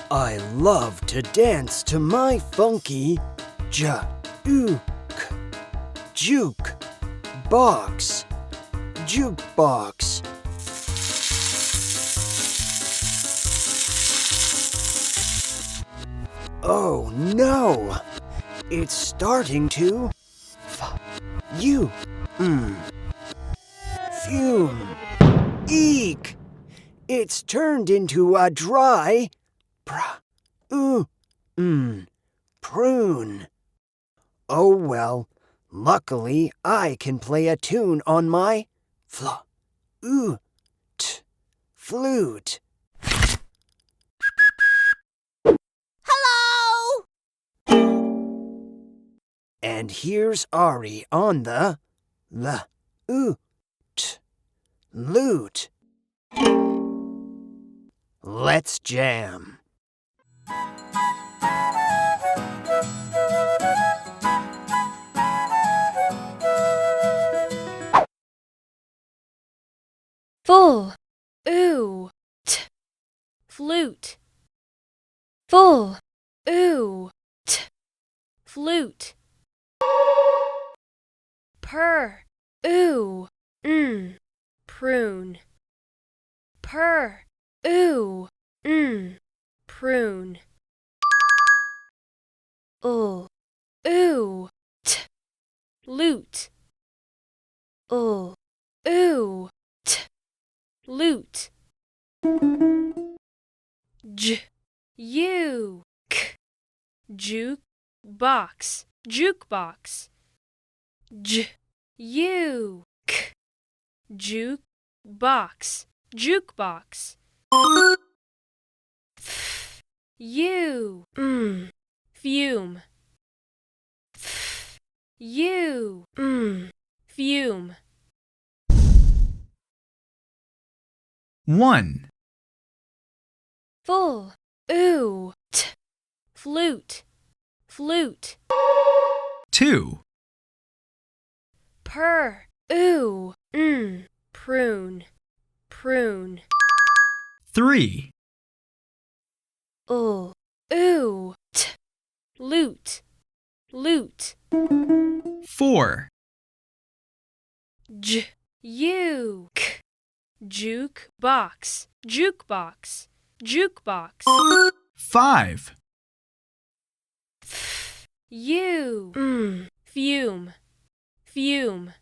I love to dance to my funky juke box. Jukebox. Oh no! It's starting to fume. Eek! It's turned into a dry prune. Oh well, luckily I can play a tune on my flute. Hello! And here's Ari on the lute. Let's jam. Full, flute. Full, flute. Per, prune. Per, prune. Lute. Lute. Jukebox. Jukebox. Jukebox. Jukebox. Fume. Fume. 1, Full, flute. Flute. 2, Per, prune. Prune. 3, Lute. Lute. 4, Jukebox. Jukebox. Jukebox. 5, Fume. Fume.